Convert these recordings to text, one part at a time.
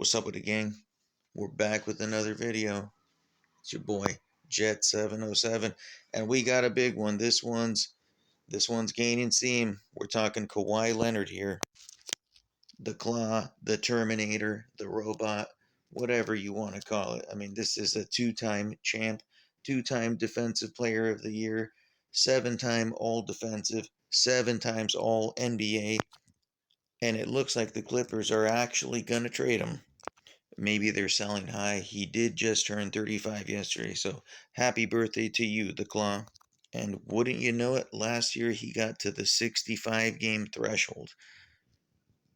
What's up with the gang? We're back with another video. It's your boy Jet707, and we got a big one. This one's gaining steam. We're talking Kawhi Leonard here. The Claw, the Terminator, the Robot, whatever you want to call it. I mean, this is a two-time champ, two-time Defensive Player of the Year, seven-time All Defensive, seven times All NBA, and it looks like the Clippers are actually gonna trade him. Maybe they're selling high. He did just turn 35 yesterday, so happy birthday to you, the Claw. And wouldn't you know it, last year he got to the 65 game threshold.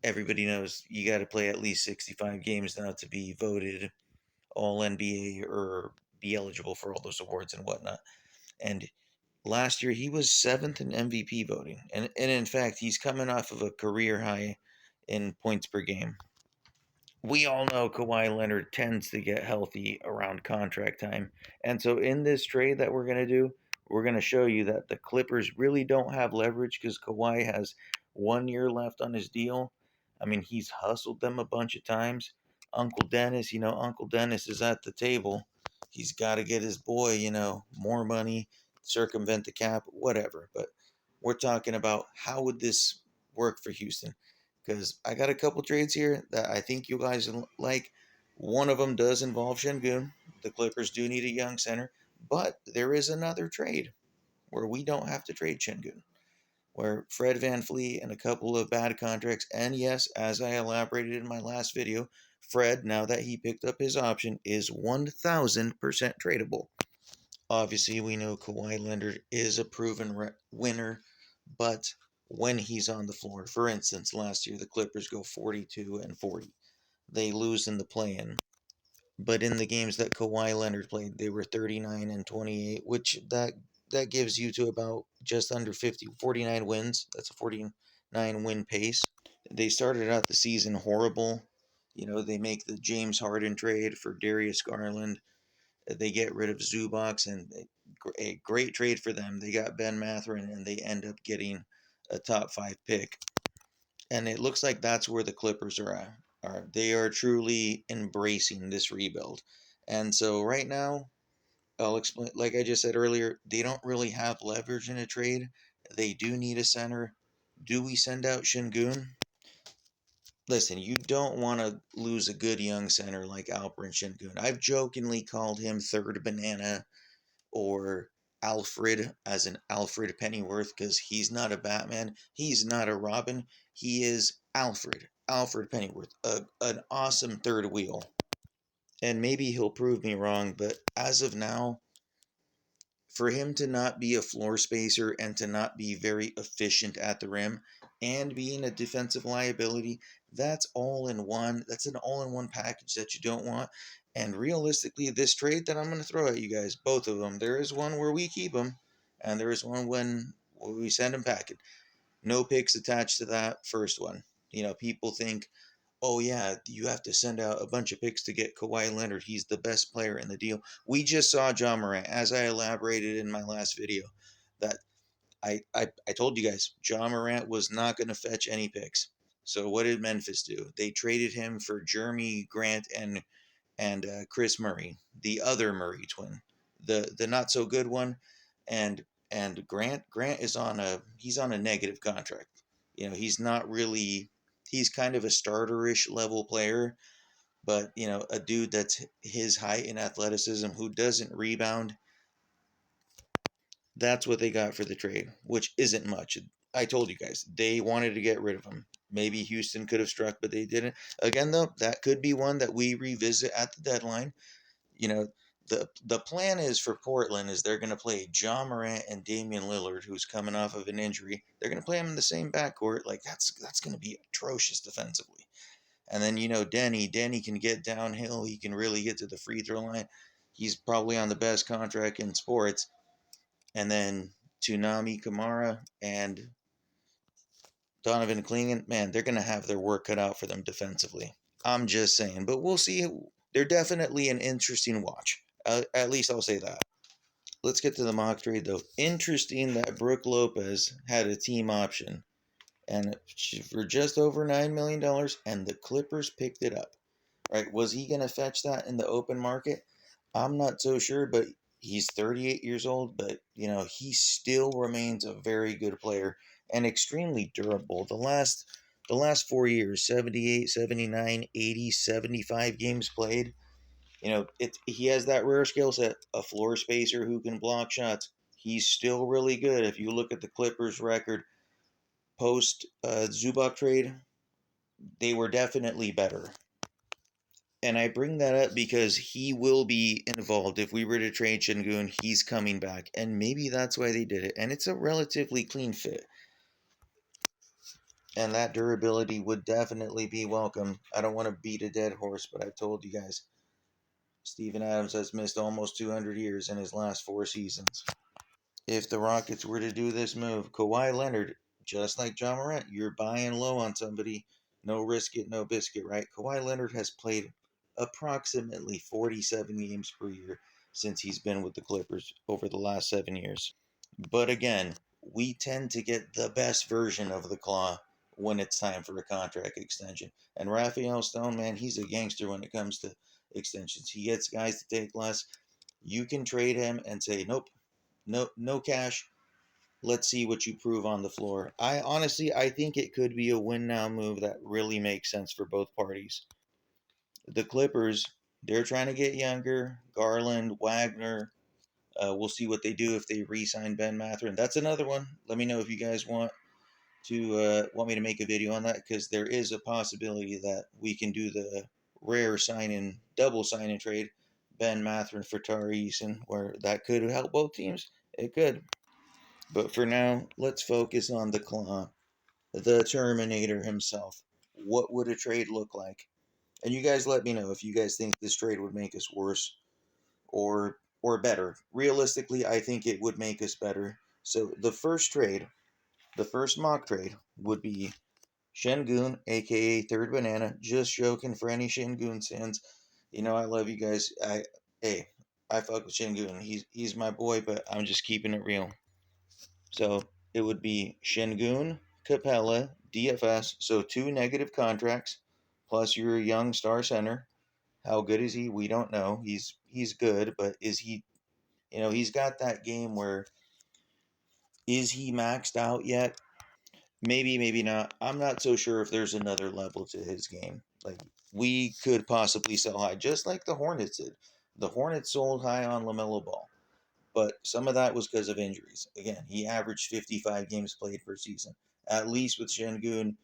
Everybody knows you got to play at least 65 games now to be voted All NBA or be eligible for all those awards and whatnot. And last year he was seventh in MVP voting. And in fact, he's coming off of a career high in points per game. We all know Kawhi Leonard tends to get healthy around contract time. And so in this trade that we're going to do, we're going to show you that the Clippers really don't have leverage because Kawhi has 1 year left on his deal. I mean, he's hustled them a bunch of times. Uncle Dennis, Uncle Dennis is at the table. He's got to get his boy, more money, circumvent the cap, whatever. But we're talking about how would this work for Houston? Because I got a couple trades here that I think you guys like. One of them does involve Şengün. The Clippers do need a young center, but there is another trade where we don't have to trade Şengün, where Fred VanVleet and a couple of bad contracts, and yes, as I elaborated in my last video, Fred, now that he picked up his option, is 1,000% tradable. Obviously, we know Kawhi Leonard is a proven winner, but when he's on the floor, for instance, last year the Clippers go 42-40. They lose in the play-in. But in the games that Kawhi Leonard played, they were 39-28, which that gives you to about just under 49 wins. That's a 49 win pace. They started out the season horrible. They make the James Harden trade for Darius Garland. They get rid of Zubac, and a great trade for them. They got Ben Mathurin, and they end up getting a top 5 pick. And it looks like that's where the Clippers are at. They are truly embracing this rebuild. And so right now, I'll explain, like I just said earlier, they don't really have leverage in a trade. They do need a center. Do we send out Şengün? Listen, you don't want to lose a good young center like Alperen Şengün. I've jokingly called him third banana or Alfred, as in Alfred Pennyworth, because he's not a Batman. He's not a Robin. He is Alfred Pennyworth, an awesome third wheel. And maybe he'll prove me wrong, but as of now, for him to not be a floor spacer and to not be very efficient at the rim and being a defensive liability, that's all in one. That's an all-in-one package that you don't want. And realistically, this trade that I'm going to throw at you guys, both of them, there is one where we keep them, and there is one when we send them packing. No picks attached to that first one. People think, oh yeah, you have to send out a bunch of picks to get Kawhi Leonard. He's the best player in the deal. We just saw Ja Morant, as I elaborated in my last video, that I told you guys, Ja Morant was not going to fetch any picks. So what did Memphis do? They traded him for Jeremy Grant and Chris Murray, the other Murray twin, the not so good one, and Grant is he's on a negative contract. He's not really. He's kind of a starterish level player, but a dude that's his height and athleticism who doesn't rebound. That's what they got for the trade, which isn't much. I told you guys they wanted to get rid of him. Maybe Houston could have struck, but they didn't. Again, though, that could be one that we revisit at the deadline. The plan is for Portland is they're going to play Ja Morant and Damian Lillard, who's coming off of an injury. They're going to play them in the same backcourt. Like that's going to be atrocious defensively. And then Denny can get downhill. He can really get to the free throw line. He's probably on the best contract in sports. And then Tsunami Kamara and Donovan Clingan, man, they're going to have their work cut out for them defensively. I'm just saying, but we'll see. They're definitely an interesting watch. At least I'll say that. Let's get to the mock trade, though. Interesting that Brook Lopez had a team option and for just over $9 million, and the Clippers picked it up. right? Was he going to fetch that in the open market? I'm not so sure, but he's 38 years old, but he still remains a very good player and extremely durable. The last 4 years, 78, 79, 80, 75 games played. He has that rare skill set, a floor spacer who can block shots. He's still really good. If you look at the Clippers record post Zubac trade, they were definitely better. And I bring that up because he will be involved. If we were to trade Şengün, he's coming back. And maybe that's why they did it. And it's a relatively clean fit. And that durability would definitely be welcome. I don't want to beat a dead horse, but I've told you guys, Steven Adams has missed almost 200 years in his last 4 seasons. If the Rockets were to do this move, Kawhi Leonard, just like John Morant, you're buying low on somebody. No risk it, no biscuit, right? Kawhi Leonard has played approximately 47 games per year since he's been with the Clippers over the last 7 years. But again, we tend to get the best version of the Claw when it's time for a contract extension. And Raphael Stone, man, he's a gangster when it comes to extensions. He gets guys to take less. You can trade him and say, nope, no cash. Let's see what you prove on the floor. I think it could be a win now move that really makes sense for both parties. The Clippers, they're trying to get younger. Garland, Wagner. We'll see what they do if they re-sign Ben Mathurin. That's another one. Let me know if you guys want me to make a video on that, because there is a possibility that we can do the rare double sign and trade, Ben Mathurin for Tari Eason, where that could help both teams. It could. But for now, let's focus on the Claw, the Terminator himself. What would a trade look like? And you guys let me know if you guys think this trade would make us worse or better. Realistically, I think it would make us better. So the first mock trade would be Şengün, aka Third Banana. Just joking for any Şengün fans. I love you guys. I fuck with Şengün. He's my boy, but I'm just keeping it real. So it would be Şengün, Capella, DFS. So 2 negative contracts, plus your young star center. How good is he? We don't know. He's good, but is he? He's got that game where, is he maxed out yet? Maybe, maybe not. I'm not so sure if there's another level to his game. Like, we could possibly sell high, just like the Hornets did. The Hornets sold high on LaMelo Ball, but some of that was because of injuries. Again, he averaged 55 games played per season. At least with Şengün,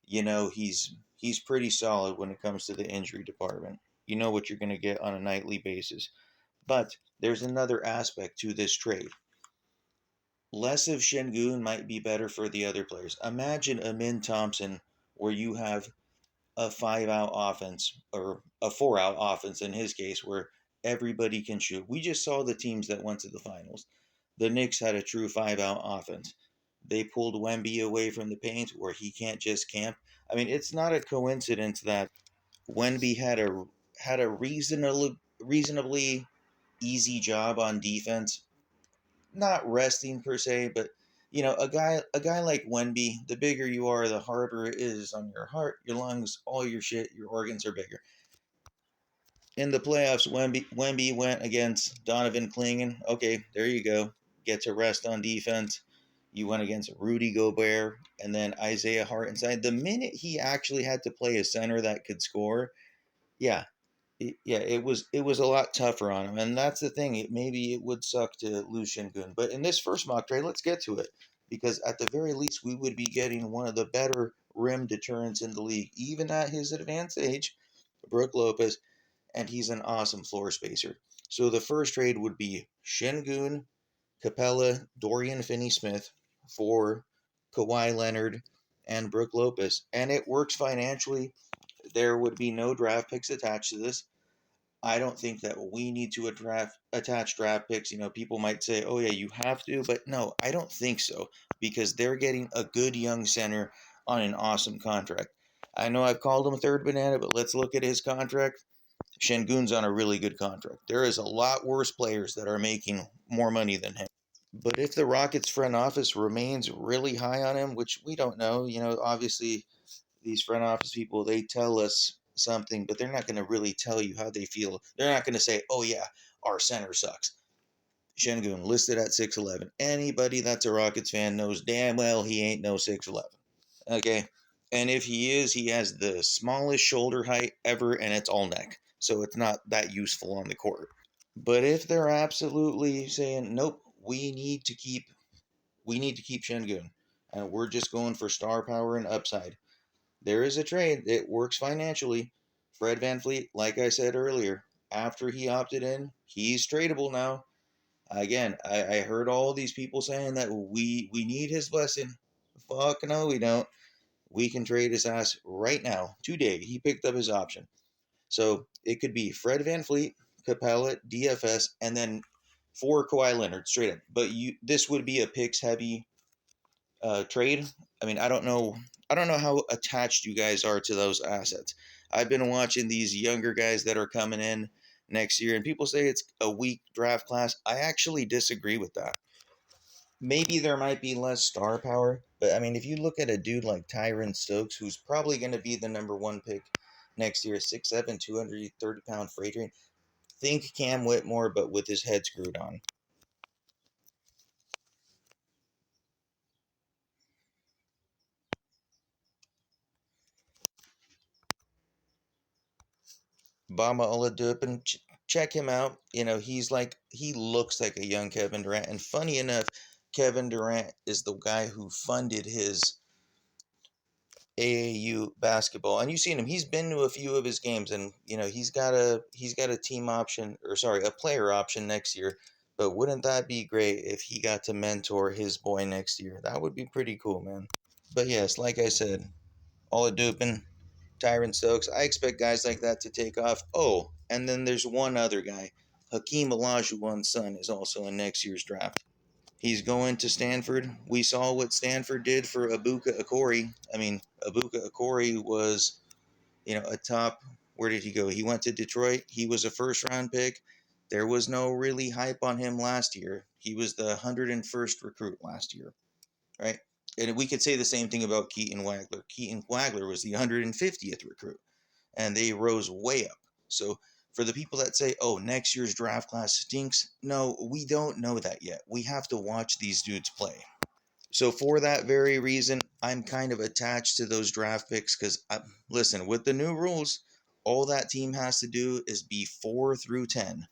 he's pretty solid when it comes to the injury department. You know what you're going to get on a nightly basis. But there's another aspect to this trade. Less of Şengün might be better for the other players. Imagine Amin Thompson, where you have a 5-out offense, or a 4-out offense in his case, where everybody can shoot. We just saw the teams that went to the finals. The Knicks had a true 5-out offense. They pulled Wemby away from the paint where he can't just camp. I mean, it's not a coincidence that Wemby had a reasonably easy job on defense, not resting per se, but a guy like Wemby, the bigger you are, the harder it is on your heart, your lungs, all your shit. Your organs are bigger. In the playoffs, Wemby went against Donovan Clingan. Okay, there you go. Get to rest on defense. You went against Rudy Gobert and then Isaiah Hartenstein. The minute he actually had to play a center that could score, yeah, it was a lot tougher on him, and that's the thing. Maybe it would suck to lose Şengün, but in this first mock trade, let's get to it, because at the very least, we would be getting one of the better rim deterrents in the league, even at his advanced age, Brook Lopez, and he's an awesome floor spacer. So the first trade would be Şengün, Capella, Dorian Finney-Smith for Kawhi Leonard and Brook Lopez, and it works financially. There would be no draft picks attached to this. I don't think that we need to attach draft picks. People might say, oh, yeah, you have to. But no, I don't think so, because they're getting a good young center on an awesome contract. I know I've called him third banana, but let's look at his contract. Şengün's on a really good contract. There is a lot worse players that are making more money than him. But if the Rockets front office remains really high on him, which we don't know, obviously these front office people, they tell us something, but they're not going to really tell you how they feel. They're not going to say, oh, yeah, our center sucks. Şengün listed at 6'11". Anybody that's a Rockets fan knows damn well he ain't no 6'11". Okay? And if he is, he has the smallest shoulder height ever, and it's all neck. So it's not that useful on the court. But if they're absolutely saying, nope, we need to keep Şengün, and we're just going for star power and upside, there is a trade. It works financially. Fred VanVleet, like I said earlier, after he opted in, he's tradable now. Again, I heard all these people saying that we need his blessing. Fuck no, we don't. We can trade his ass right now. Today, he picked up his option. So it could be Fred VanVleet, Capella, DFS, and then for Kawhi Leonard, straight up. But this would be a picks heavy trade. I mean, I don't know how attached you guys are to those assets. I've been watching these younger guys that are coming in next year, and people say it's a weak draft class. I actually disagree with that. Maybe there might be less star power, but I mean, if you look at a dude like Tyron Stokes, who's probably going to be the number one pick next year, 6'7", 230-pound freight train. Think Cam Whitmore, but with his head screwed on. Bama Oladipo, check him out. He looks like a young Kevin Durant. And funny enough, Kevin Durant is the guy who funded his AAU basketball. And you've seen him. He's been to a few of his games, and he's got a team option, or sorry, a player option next year. But wouldn't that be great if he got to mentor his boy next year? That would be pretty cool, man. But yes, like I said, Oladipo, Tyron Stokes. I expect guys like that to take off. Oh, and then there's one other guy. Hakeem Olajuwon's son is also in next year's draft. He's going to Stanford. We saw what Stanford did for Ibuka Okori. I mean, Ibuka Okori was, a top. Where did he go? He went to Detroit. He was a first-round pick. There was no really hype on him last year. He was the 101st recruit last year, right? And we could say the same thing about Keaton Wagler. Keaton Wagler was the 150th recruit, and they rose way up. So for the people that say, oh, next year's draft class stinks, no, we don't know that yet. We have to watch these dudes play. So for that very reason, I'm kind of attached to those draft picks because, listen, with the new rules, all that team has to do is be 4 through 10,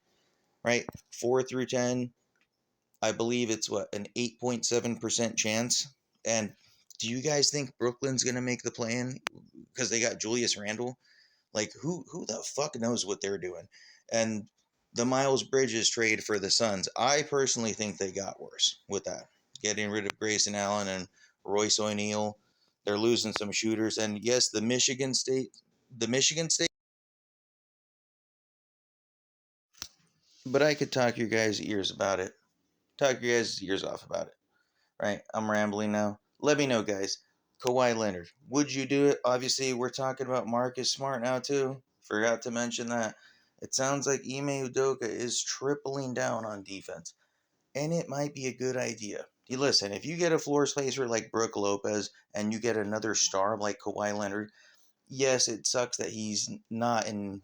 right? 4 through 10, I believe it's an 8.7% chance. And do you guys think Brooklyn's going to make the play-in because they got Julius Randle? Like, who the fuck knows what they're doing? And the Miles Bridges trade for the Suns, I personally think they got worse with that. Getting rid of Grayson Allen and Royce O'Neal. They're losing some shooters. And yes, the Michigan State, but I could talk your guys' ears about it. Talk your guys' ears off about it. Right? I'm rambling now. Let me know, guys. Kawhi Leonard, would you do it? Obviously, we're talking about Marcus Smart now, too. Forgot to mention that. It sounds like Ime Udoka is tripling down on defense, and it might be a good idea. Listen, if you get a floor spacer like Brook Lopez and you get another star like Kawhi Leonard, yes, it sucks that he's not an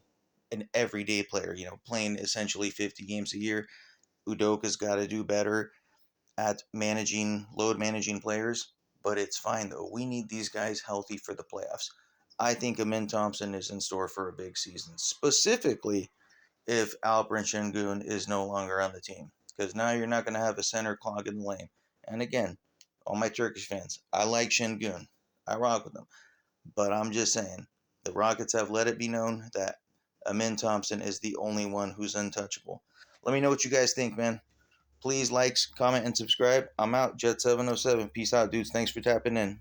everyday player, playing essentially 50 games a year. Udoka's got to do better at load managing players, but it's fine though. We need these guys healthy for the playoffs. I think Amin Thompson is in store for a big season, specifically if Alperen Şengün is no longer on the team, because now you're not going to have a center clog in the lane. And again, all my Turkish fans, I like Şengün. I rock with them. But I'm just saying, the Rockets have let it be known that Amin Thompson is the only one who's untouchable. Let me know what you guys think, man. Please like, comment, and subscribe. I'm out. Jet707. Peace out, dudes. Thanks for tapping in.